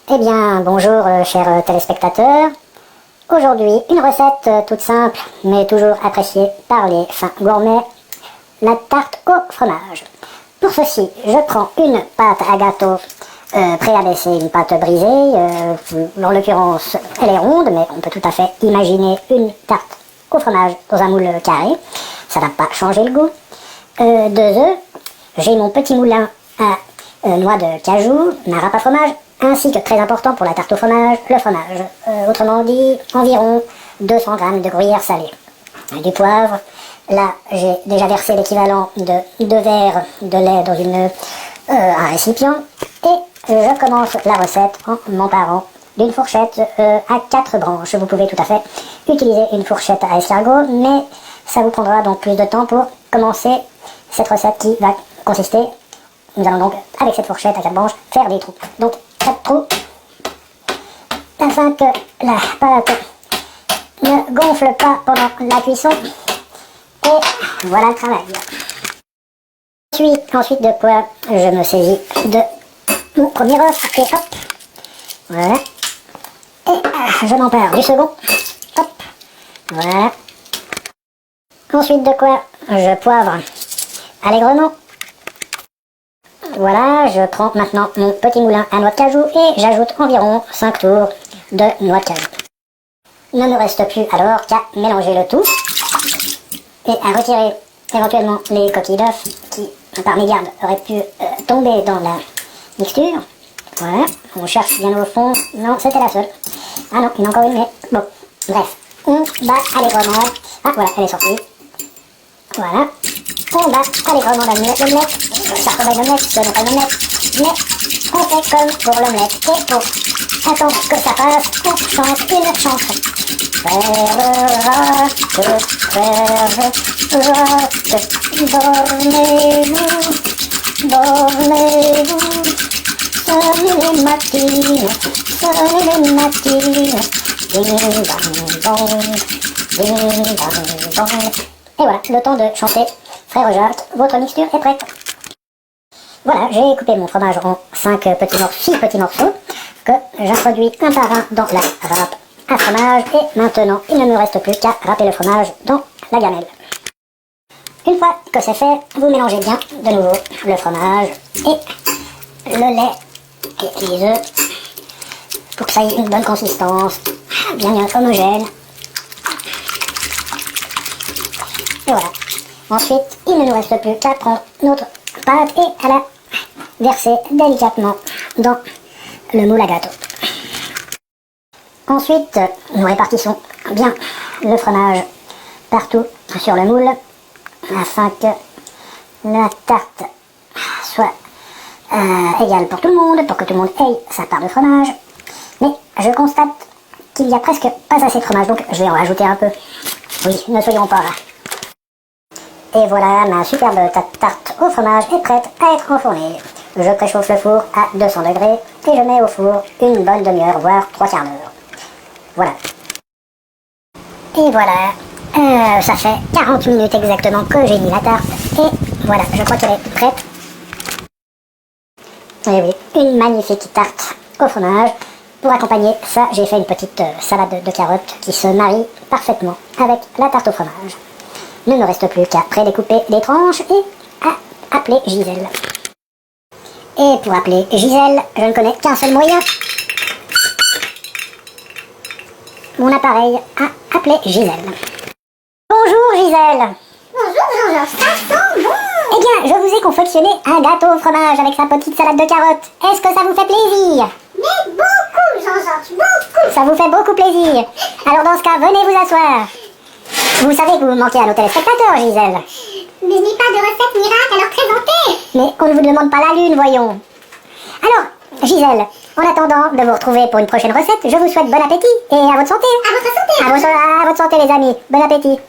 Eh bien, bonjour chers téléspectateurs. Aujourd'hui, une recette toute simple, mais toujours appréciée par les fins gourmets, la tarte au fromage. Pour ceci, je prends une pâte à gâteau préabaissée, une pâte brisée. En l'occurrence, elle est ronde, mais on peut tout à fait imaginer une tarte au fromage dans un moule carré. Ça va pas changer le goût. 2 œufs. J'ai mon petit moulin à noix de cajou, ma râpe à fromage, ainsi que, très important pour la tarte au fromage, le fromage. Autrement dit, environ 200 g de gruyère salée. Du poivre. Là, j'ai déjà versé l'équivalent de 2 verres de lait dans un récipient. Et je commence la recette en m'emparant d'une fourchette à 4 branches. Vous pouvez tout à fait utiliser une fourchette à escargot, mais ça vous prendra donc plus de temps pour commencer cette recette qui va consister. Nous allons donc, avec cette fourchette à 4 branches, faire des trous. Donc, 4 trous, afin que la pâte ne gonfle pas pendant la cuisson. Et voilà le travail. Ensuite de quoi je me saisis de mon premier œuf et hop, voilà. Et je m'empare du second, hop, voilà. Ensuite de quoi je poivre allègrement. Voilà, je prends maintenant mon petit moulin à noix de cajou et j'ajoute environ 5 tours de noix de cajou. Il ne me reste plus alors qu'à mélanger le tout et à retirer éventuellement les coquilles d'œufs qui, par mégarde, auraient pu tomber dans la mixture. Voilà, on cherche bien au fond. Non, c'était la seule. Ah non, il y en a encore une, mais bon. Bref, on bat allègrement. Ah voilà, elle est sortie. Voilà. On bat allègrement l'omelette. Ça ressemble à une omelette, ce n'est pas une omelette. Mais on fait comme pour l'omelette. Et pour attendre que ça passe, on chante une chanson. Dormez-vous, sonnez les matines, ding dang dong, ding dang dong. Et voilà, le temps de chanter. Frère Jacques, votre mixture est prête. Voilà, j'ai coupé mon fromage en 6 petits morceaux que j'introduis un par un dans la râpe à fromage. Et maintenant, il ne me reste plus qu'à râper le fromage dans la gamelle. Une fois que c'est fait, vous mélangez bien de nouveau le fromage et le lait et les œufs pour que ça ait une bonne consistance, bien homogène. Et voilà. Ensuite, il ne nous reste plus qu'à prendre notre pâte et à la verser délicatement dans le moule à gâteau. Ensuite, nous répartissons bien le fromage partout sur le moule afin que la tarte soit égale pour tout le monde, pour que tout le monde ait sa part de fromage. Mais je constate qu'il n'y a presque pas assez de fromage, donc je vais en rajouter un peu. Oui, ne soyons pas là. Et voilà, ma superbe tarte au fromage est prête à être enfournée. Je préchauffe le four à 200 degrés et je mets au four une bonne demi-heure, voire 3/4 d'heure. Voilà. Et voilà, ça fait 40 minutes exactement que j'ai mis la tarte. Et voilà, je crois qu'elle est prête. Et oui, une magnifique tarte au fromage. Pour accompagner ça, j'ai fait une petite salade de carottes qui se marie parfaitement avec la tarte au fromage. Il ne me reste plus qu'à prédécouper les tranches et à appeler Gisèle. Et pour appeler Gisèle, je ne connais qu'un seul moyen. Mon appareil a appelé Gisèle. Bonjour Gisèle. Bonjour Jean-Georges, ça sent bon. Eh bien, je vous ai confectionné un gâteau au fromage avec sa petite salade de carottes. Est-ce que ça vous fait plaisir? Mais beaucoup Jean-Georges, beaucoup. Ça vous fait beaucoup plaisir. Alors dans ce cas, venez vous asseoir. Vous savez que vous manquez à nos téléspectateurs, Gisèle. Mais je n'ai pas de recette miracle à leur présenter. Mais on ne vous demande pas la lune, voyons. Alors, Gisèle, en attendant de vous retrouver pour une prochaine recette, je vous souhaite bon appétit et à votre santé. À votre santé. À votre santé, les amis. Bon appétit.